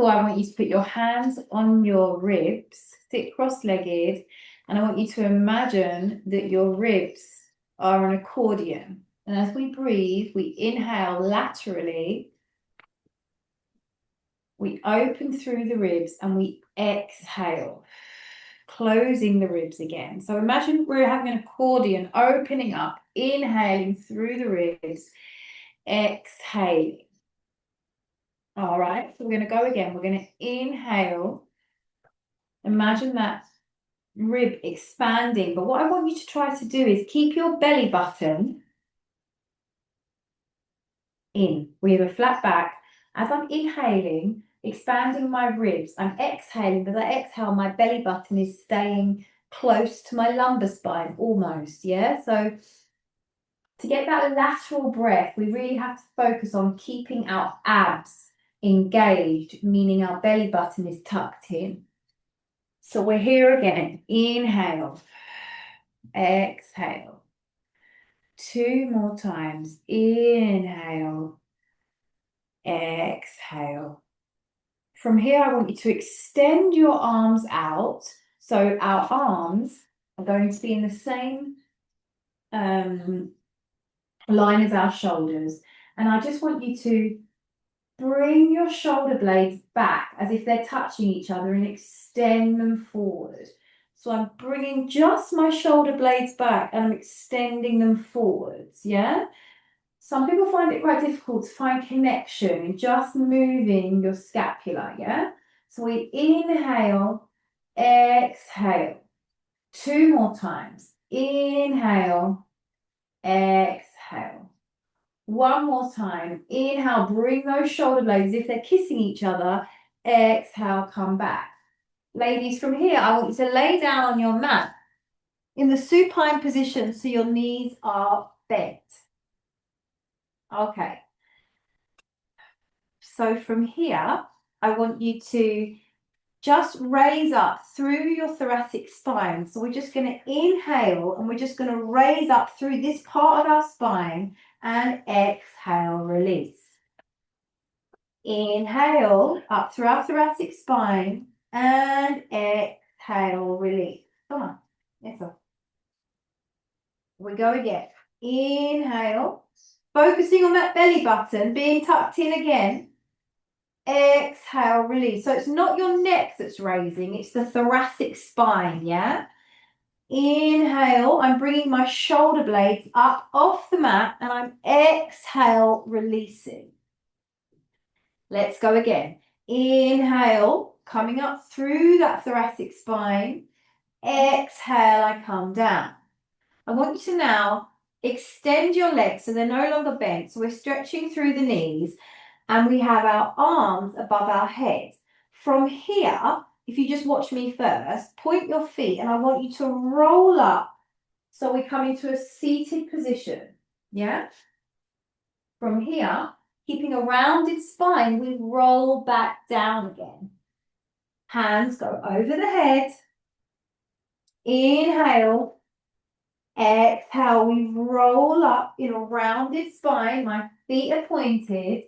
I want you to put your hands on your ribs, sit cross-legged, and I want you to imagine that your ribs are an accordion. And as we breathe, we inhale laterally, we open through the ribs, and we exhale, closing the ribs again. So imagine we're having an accordion, opening up, inhaling through the ribs, exhaling. All right, so we're going to go again. We're going to inhale. Imagine that rib expanding. But what I want you to try to do is keep your belly button in. We have a flat back. As I'm inhaling, expanding my ribs, I'm exhaling. But as I exhale, my belly button is staying close to my lumbar spine almost. Yeah, so to get that lateral breath, we really have to focus on keeping our abs engaged, meaning our belly button is tucked in. So we're here again. Inhale, exhale. 2 more times. Inhale, exhale. From here, I want you to extend your arms out. So our arms are going to be in the same line as our shoulders. And I just want you to bring your shoulder blades back as if they're touching each other and extend them forward. So I'm bringing just my shoulder blades back and I'm extending them forwards, yeah? Some people find it quite difficult to find connection in just moving your scapula, yeah? So we inhale, exhale. 2 more times. Inhale, exhale. 1 more time. Inhale, bring those shoulder blades as if they're kissing each other. Exhale, come back. Ladies, from here, I want you to lay down on your mat in the supine position so your knees are bent. Okay. So from here, I want you to just raise up through your thoracic spine. So we're just going to inhale and we're just going to raise up through this part of our spine and exhale, release. Inhale up through our thoracic spine and exhale, release. Come on. Yes, sir. We go again. Inhale, focusing on that belly button, being tucked in again. Exhale, release. So it's not your neck that's raising, it's the thoracic spine, yeah? Inhale, I'm bringing my shoulder blades up off the mat and I'm exhale, releasing. Let's go again. Inhale, coming up through that thoracic spine. Exhale, I come down. I want you to now extend your legs so they're no longer bent. So we're stretching through the knees and we have our arms above our heads. From here, if you just watch me first, point your feet and I want you to roll up so we come into a seated position. Yeah? From here, keeping a rounded spine, we roll back down again. Hands go over the head. Inhale. Exhale, we roll up in a rounded spine. My feet are pointed.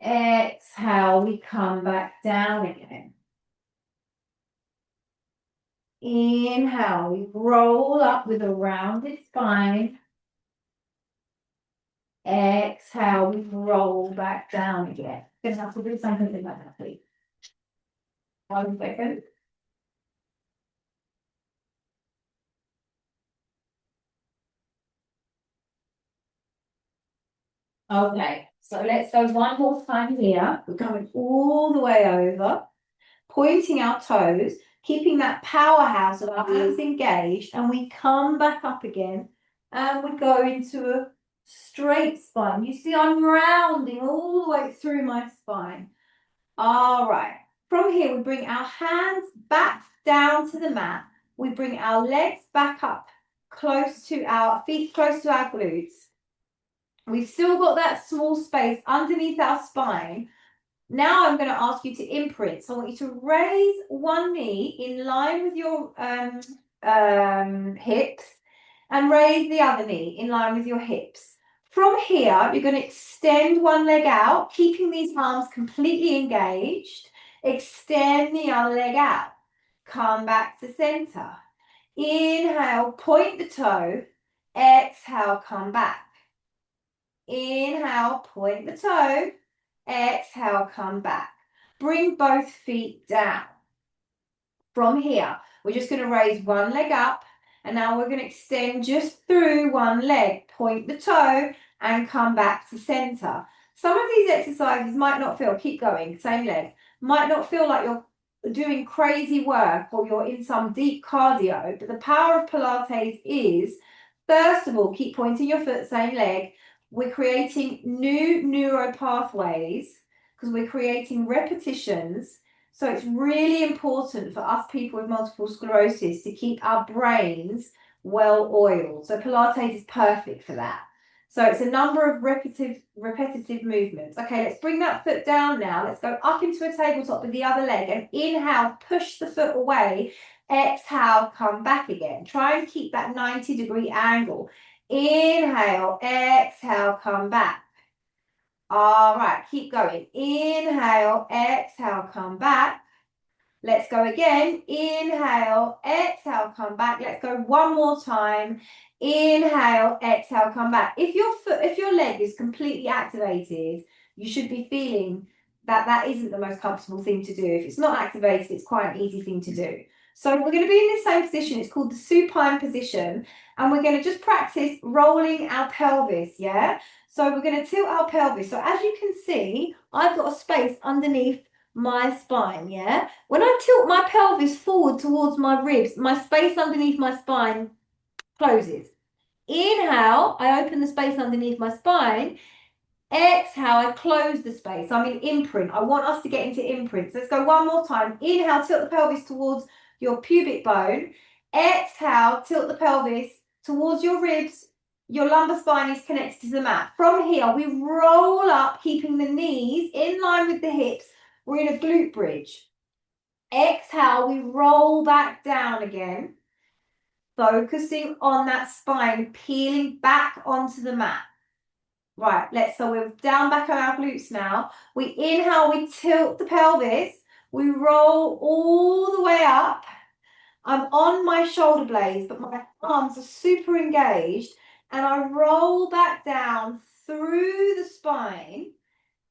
Exhale, we come back down again. Inhale, we roll up with a rounded spine. Exhale, we roll back down again. Gonna have to do something like that, please. 1 second. Okay, so let's go 1 more time here. We're going all the way over, pointing our toes, keeping that powerhouse of our hands engaged, and we come back up again, and we go into a straight spine. You see, I'm rounding all the way through my spine. All right. From here, we bring our hands back down to the mat. We bring our legs back up, close to our feet, close to our glutes. We've still got that small space underneath our spine. Now I'm going to ask you to imprint. So I want you to raise one knee in line with your hips and raise the other knee in line with your hips. From here, you're going to extend one leg out, keeping these arms completely engaged. Extend the other leg out. Come back to center. Inhale, point the toe. Exhale, come back. Inhale, point the toe. Exhale, come back. Bring both feet down. From here, we're just going to raise one leg up, and now we're going to extend just through one leg. Point the toe and come back to center. Some of these exercises might not feel, keep going, same leg, might not feel like you're doing crazy work or you're in some deep cardio, but the power of Pilates is, first of all, keep pointing your foot, same leg. We're creating new neural pathways because we're creating repetitions. So it's really important for us people with multiple sclerosis to keep our brains well oiled. So Pilates is perfect for that. So it's a number of repetitive movements. Okay, let's bring that foot down now. Let's go up into a tabletop with the other leg and inhale, push the foot away. Exhale, come back again. Try and keep that 90-degree angle. Inhale, exhale, come back. All right, keep going. Inhale, exhale, come back. Let's go again. Inhale, exhale, come back. Let's go one more time. Inhale, exhale, come back. If your leg is completely activated, you should be feeling that that isn't the most comfortable thing to do. If it's not activated, it's quite an easy thing to do. So we're going to be in the same position. It's called the supine position. And we're going to just practice rolling our pelvis, yeah? So we're going to tilt our pelvis. So as you can see, I've got a space underneath my spine, yeah? When I tilt my pelvis forward towards my ribs, my space underneath my spine closes. Inhale, I open the space underneath my spine. Exhale, I close the space. I'm in imprint. I want us to get into imprint. So let's go one more time. Inhale, tilt the pelvis towards your pubic bone. Exhale, tilt the pelvis towards your ribs. Your lumbar spine is connected to the mat. From here, we roll up, keeping the knees in line with the hips. We're in a glute bridge. Exhale, we roll back down again. Focusing on that spine, peeling back onto the mat. Right, so we're down back on our glutes now. We inhale, we tilt the pelvis. We roll all the way up. I'm on my shoulder blades, but my arms are super engaged. And I roll back down through the spine.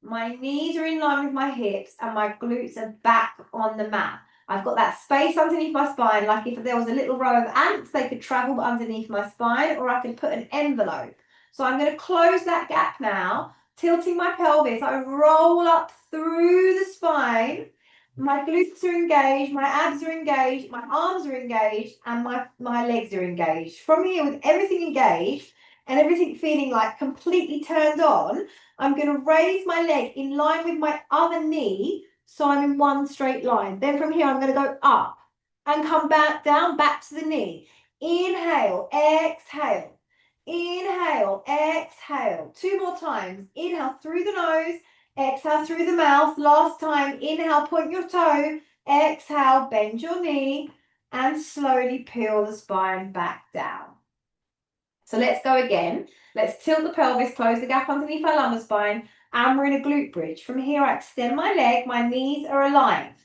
My knees are in line with my hips and my glutes are back on the mat. I've got that space underneath my spine, like if there was a little row of ants, they could travel underneath my spine, or I could put an envelope. So I'm going to close that gap now, tilting my pelvis. I roll up through the spine. My glutes are engaged, my abs are engaged, my arms are engaged, and my legs are engaged. From here, with everything engaged and everything feeling like completely turned on, I'm going to raise my leg in line with my other knee, so I'm in one straight line. Then from here, I'm going to go up and come back down, back to the knee. Inhale, exhale. Inhale, exhale. Two more times. Inhale through the nose, exhale through the mouth. Last time, inhale, point your toe. Exhale, bend your knee, and slowly peel the spine back down. So let's go again. Let's tilt the pelvis, close the gap underneath our lumbar spine, and we're in a glute bridge. From here, I extend my leg, my knees are aligned.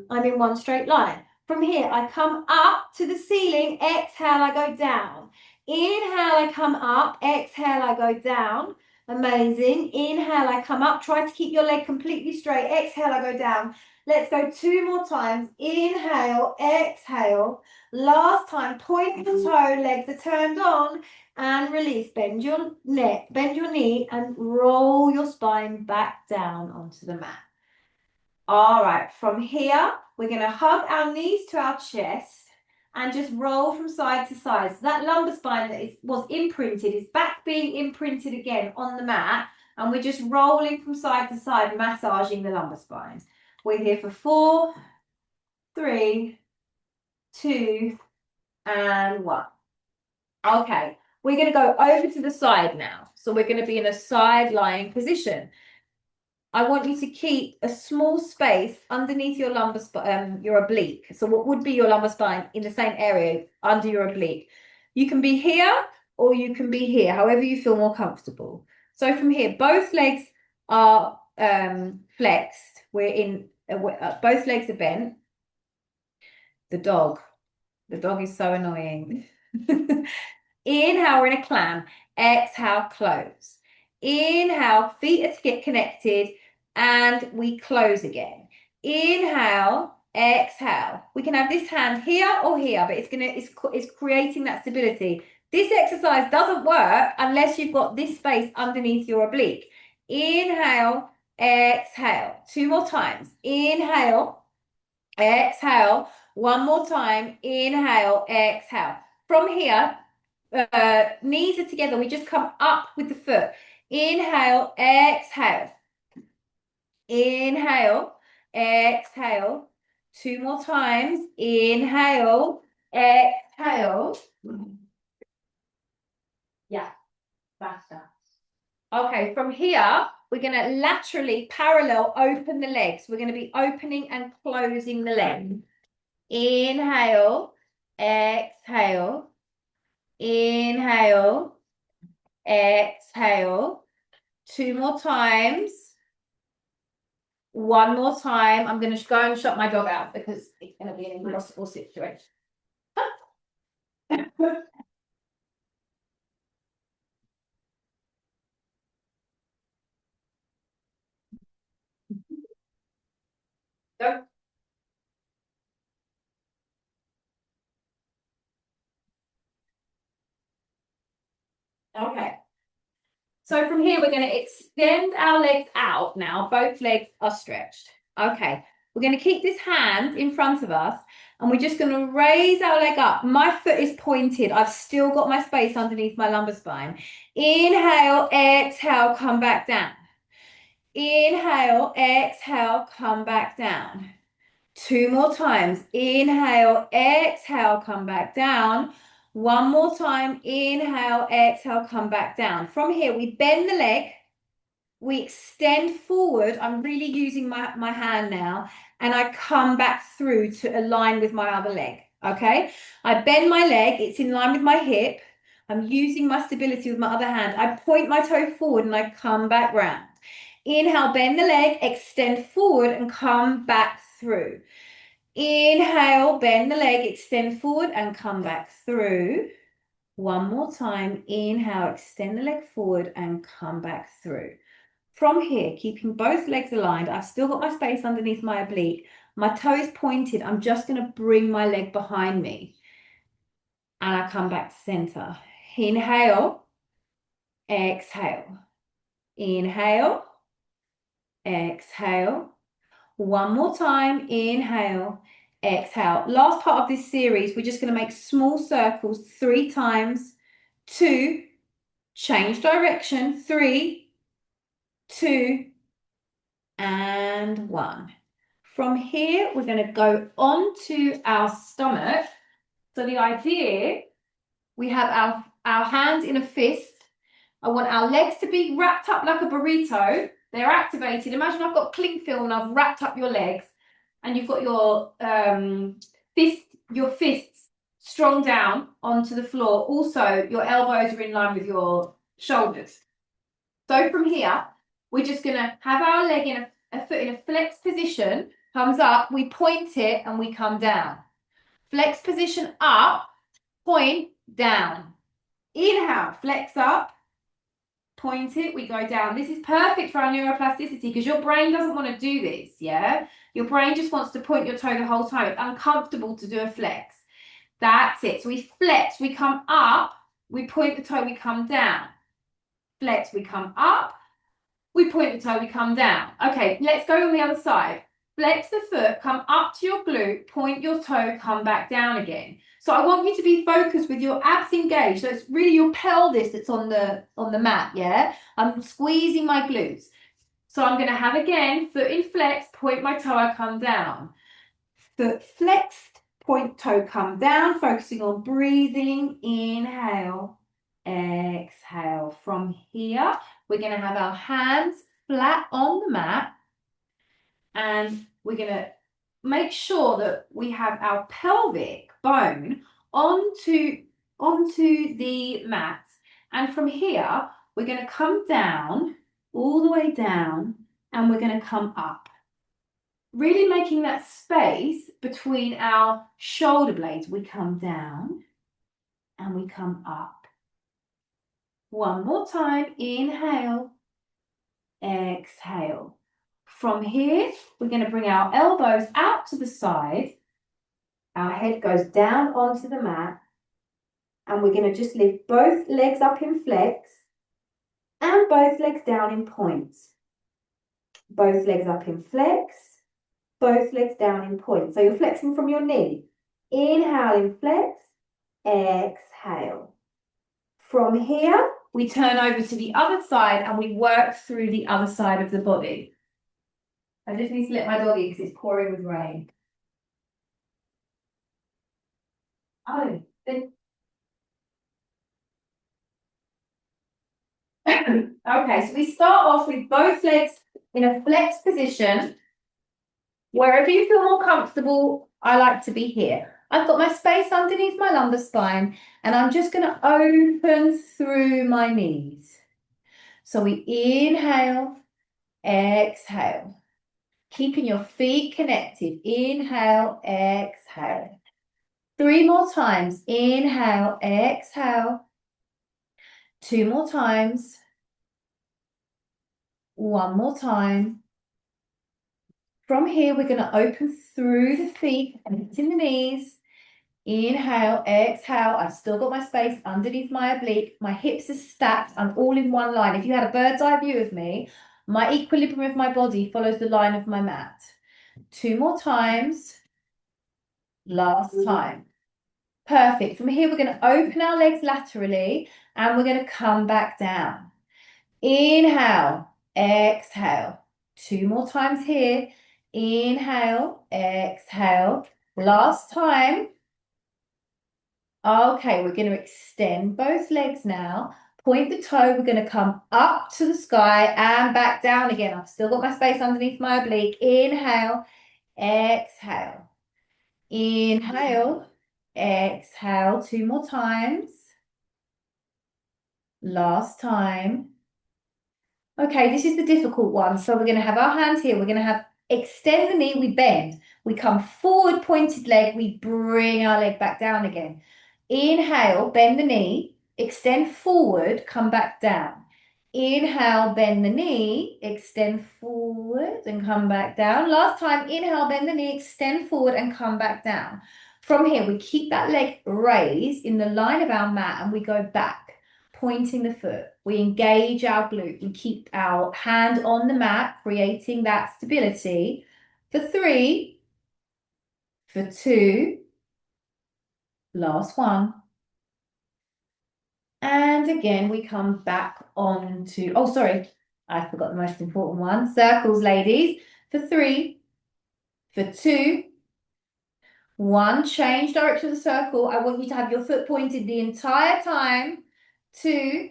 I'm in one straight line. From here, I come up to the ceiling, exhale, I go down. Inhale, I come up, exhale, I go down. Amazing. Inhale, I come up. Try to keep your leg completely straight. Exhale, I go down. Let's go two more times. Inhale, exhale. Last time, point the toe, legs are turned on, and release. Bend your neck, bend your knee, and roll your spine back down onto the mat. All right, from here, we're going to hug our knees to our chest and just roll from side to side. So that lumbar spine that was imprinted is back being imprinted again on the mat, and we're just rolling from side to side, massaging the lumbar spine. We're here for 4, 3, 2, and 1. Okay, we're going to go over to the side now. So we're going to be in a side lying position. I want you to keep a small space underneath your lumbar spine, your oblique. So what would be your lumbar spine in the same area under your oblique? You can be here or you can be here, however you feel more comfortable. So from here, both legs are flexed. We're in, both legs are bent. The dog is so annoying. Inhale, we're in a clam. Exhale, close. Inhale, feet are to get connected, and we close again. Inhale, exhale. We can have this hand here or here, but it's creating that stability. This exercise doesn't work unless you've got this space underneath your oblique. Inhale, exhale. 2 more times. Inhale, exhale. 1 more time. Inhale, exhale. From here, knees are together. We just come up with the foot. Inhale, exhale. Inhale, exhale. 2 more times. Inhale, exhale. Yeah, faster. Okay, from here, we're going to laterally parallel open the legs. We're going to be opening and closing the leg. Inhale, exhale. Inhale, exhale. 2 more times. 1 more time. I'm going to go and shut my dog out because it's going to be an impossible situation. Go. Okay. So from here, we're going to extend our legs out now. Both legs are stretched. Okay. We're going to keep this hand in front of us and we're just going to raise our leg up. My foot is pointed. I've still got my space underneath my lumbar spine. Inhale, exhale, come back down. Inhale, exhale, come back down. 2 more times. Inhale, exhale, come back down. 1 more time. Inhale, exhale, come back down. From here, we bend the leg. We extend forward. I'm really using my hand now. And I come back through to align with my other leg. Okay? I bend my leg. It's in line with my hip. I'm using my stability with my other hand. I point my toe forward and I come back round. Inhale, bend the leg, extend forward and come back through. Inhale, bend the leg, extend forward and come back through. 1 more time. Inhale, extend the leg forward and come back through. From here, keeping both legs aligned, I've still got my space underneath my oblique. My toe is pointed. I'm just going to bring my leg behind me. And I come back to center. Inhale, exhale. Inhale, exhale. 1 more time. Inhale, exhale. Last part of this series, we're just going to make small circles 3 times. 2, change direction. 3, 2, and 1. From here, we're going to go onto our stomach. So the idea, we have our hands in a fist. I want our legs to be wrapped up like a burrito. They're activated. Imagine I've got cling film and I've wrapped up your legs and you've got your fists strong down onto the floor. Also, your elbows are in line with your shoulders. So from here, we're just going to have our leg in a foot in a flex position. Comes up, we point it and we come down. Flex position up, point, down. Inhale, flex up. Point it, we go down. This is perfect for our neuroplasticity because your brain doesn't want to do this, yeah? Your brain just wants to point your toe the whole time. It's uncomfortable to do a flex. That's it. So we flex, we come up, we point the toe, we come down. Flex, we come up, we point the toe, we come down. Okay, let's go on the other side. Flex the foot, come up to your glute, point your toe, come back down again. So I want you to be focused with your abs engaged. So it's really your pelvis that's on the mat, yeah? I'm squeezing my glutes. So I'm going to have again, foot in flex, point my toe, I come down. Foot flexed, point toe, come down, focusing on breathing. Inhale, exhale. From here, we're going to have our hands flat on the mat. And we're going to make sure that we have our pelvic bone onto the mat. And from here, we're going to come down, all the way down, and we're going to come up. Really making that space between our shoulder blades. We come down and we come up. One more time, inhale, exhale. From here, we're going to bring our elbows out to the side. Our head goes down onto the mat. And we're going to just lift both legs up in flex and both legs down in points. Both legs up in flex, both legs down in points. So you're flexing from your knee. Inhale in flex, exhale. From here, we turn over to the other side and we work through the other side of the body. I just need to let my doggy because it's pouring with rain. Oh, then. Okay, so we start off with both legs in a flex position. Wherever you feel more comfortable, I like to be here. I've got my space underneath my lumbar spine and I'm just going to open through my knees. So we inhale, exhale. Keeping your feet connected. Inhale, exhale. 3 more times. Inhale, exhale. 2 more times. 1 more time. From here, we're going to open through the feet, connecting the knees. Inhale, exhale. I've still got my space underneath my oblique. My hips are stacked. I'm all in one line. If you had a bird's eye view of me, my equilibrium of my body follows the line of my mat. 2 more times. Last time. Perfect. From here, we're going to open our legs laterally and we're going to come back down. Inhale, exhale. 2 more times here. Inhale, exhale. Last time. Okay, we're going to extend both legs now. Point the toe. We're going to come up to the sky and back down again. I've still got my space underneath my oblique. Inhale, exhale. Inhale, exhale. 2 more times. Last time. Okay, this is the difficult one. So we're going to have our hand here. We're going to have extend the knee, we bend. We come forward, pointed leg, we bring our leg back down again. Inhale, bend the knee, extend forward, come back down. Inhale, bend the knee, extend forward and come back down. Last time, inhale, bend the knee, extend forward and come back down. From here, we keep that leg raised in the line of our mat and we go back. Pointing the foot, we engage our glute, we keep our hand on the mat, creating that stability for 3, for 2, last one. And again, we come back on to, oh, sorry, I forgot the most important one. Circles, ladies, for 3, for 2, 1, change direction of the circle. I want you to have your foot pointed the entire time. 2,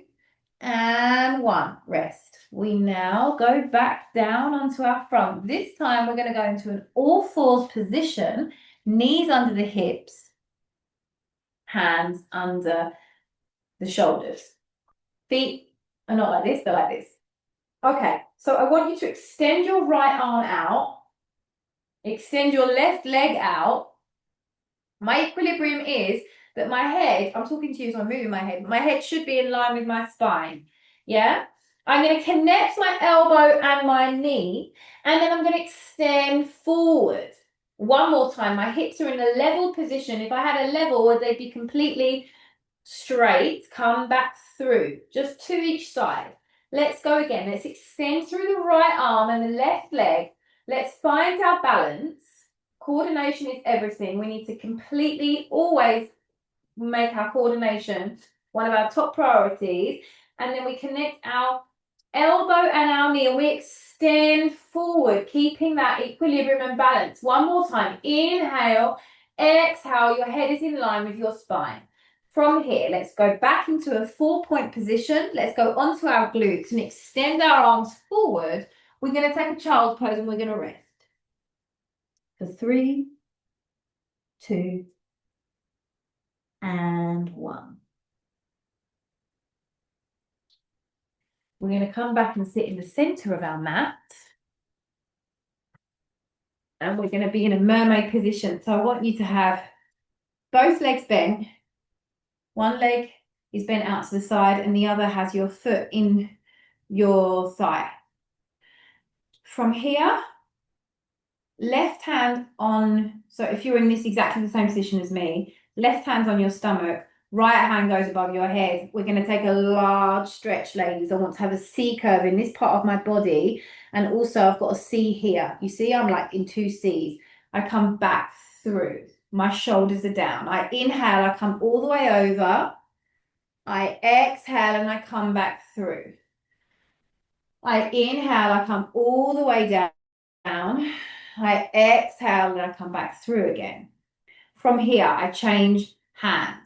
and 1, rest. We now go back down onto our front. This time we're going to go into an all fours position, knees under the hips, hands under the shoulders. Feet are not like this, they're like this. Okay, so I want you to extend your right arm out, extend your left leg out. My equilibrium is that my head, I'm talking to you so I'm moving my head should be in line with my spine. Yeah? I'm going to connect my elbow and my knee, and then I'm going to extend forward. One more time. My hips are in a level position. If I had a level, would they be completely straight? Come back through. Just to each side. Let's go again. Let's extend through the right arm and the left leg. Let's find our balance. Coordination is everything. We need to completely always make our coordination one of our top priorities. And then we connect our elbow and our knee and we extend forward, keeping that equilibrium and balance. One more time. Inhale, exhale. Your head is in line with your spine. From here, let's go back into a 4-point position. Let's go onto our glutes and extend our arms forward. We're going to take a child's pose and we're going to rest. For 3, 2, and 1. We're going to come back and sit in the center of our mat. And we're going to be in a mermaid position. So I want you to have both legs bent. One leg is bent out to the side and the other has your foot in your thigh. From here, left hand on, so if you're in this exactly the same position as me, left hand on your stomach, right hand goes above your head. We're going to take a large stretch, ladies. I want to have a C curve in this part of my body. And also I've got a C here. You see, I'm like in two C's. I come back through. My shoulders are down. I inhale, I come all the way over. I exhale and I come back through. I inhale, I come all the way down. I exhale and I come back through again. From here, I change hands.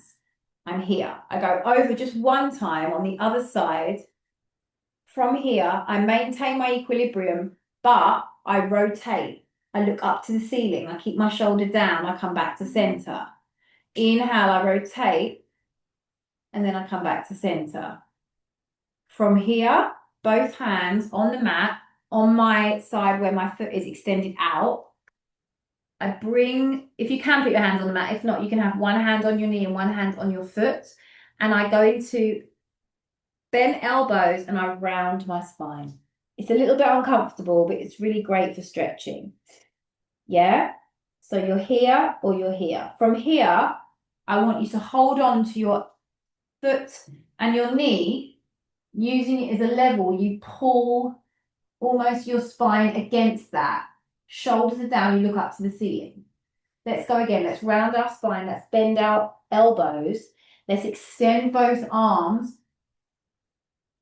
I'm here. I go over just one time on the other side. From here, I maintain my equilibrium, but I rotate. I look up to the ceiling. I keep my shoulder down. I come back to center. Inhale, I rotate, and then I come back to center. From here, both hands on the mat, on my side where my foot is extended out. I bring, if you can put your hands on the mat, if not, you can have one hand on your knee and one hand on your foot. And I go into bent elbows and I round my spine. It's a little bit uncomfortable, but it's really great for stretching. Yeah? So you're here or you're here. From here, I want you to hold on to your foot and your knee, using it as a level. You pull almost your spine against that. Shoulders are down, you look up to the ceiling. Let's go again. Let's round our spine. Let's bend our elbows. Let's extend both arms.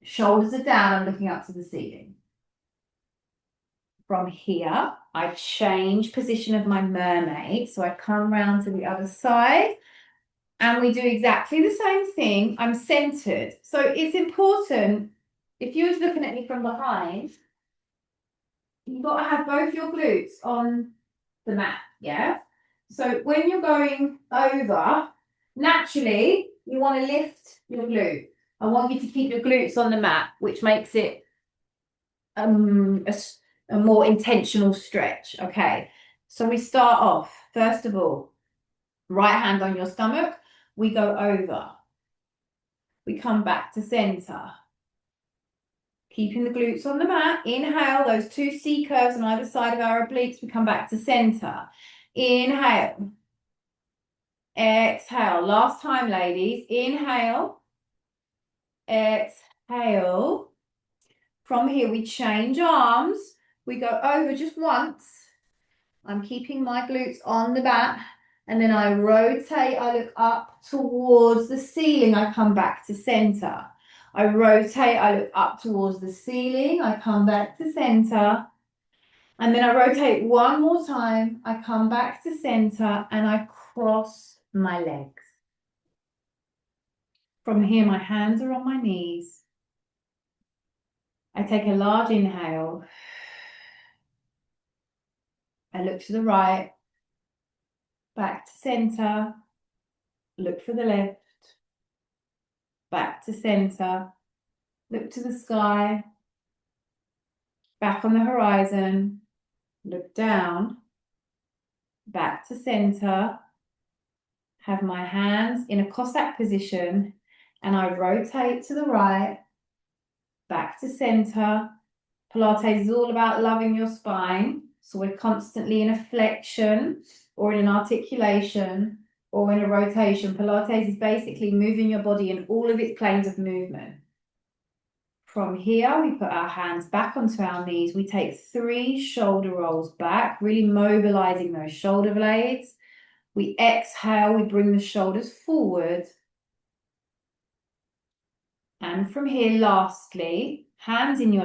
Shoulders are down, I'm looking up to the ceiling. From here, I change position of my mermaid. So I come round to the other side and we do exactly the same thing. I'm centered. So it's important, if you was looking at me from behind, you've got to have both your glutes on the mat, yeah? So when you're going over, naturally, you want to lift your glute. I want you to keep your glutes on the mat, which makes it a more intentional stretch, okay? So we start off, first of all, right hand on your stomach, we go over. We come back to center. Keeping the glutes on the mat. Inhale, those two C curves on either side of our obliques. We come back to center. Inhale. Exhale. Last time, ladies. Inhale. Exhale. From here, we change arms. We go over just once. I'm keeping my glutes on the mat. And then I rotate. I look up towards the ceiling. I come back to center. I rotate, I look up towards the ceiling, I come back to center, and then I rotate one more time, I come back to center, and I cross my legs. From here, my hands are on my knees. I take a large inhale. I look to the right, back to center, look for the left, back to center, look to the sky, back on the horizon, look down, back to center, have my hands in a Cossack position, and I rotate to the right, back to center. Pilates is all about loving your spine. So we're constantly in a flexion or in an articulation or in a rotation. Pilates is basically moving your body in all of its planes of movement. From here, we put our hands back onto our knees. We take 3 shoulder rolls back, really mobilizing those shoulder blades. We exhale, we bring the shoulders forward. And from here, lastly, hands in your lap.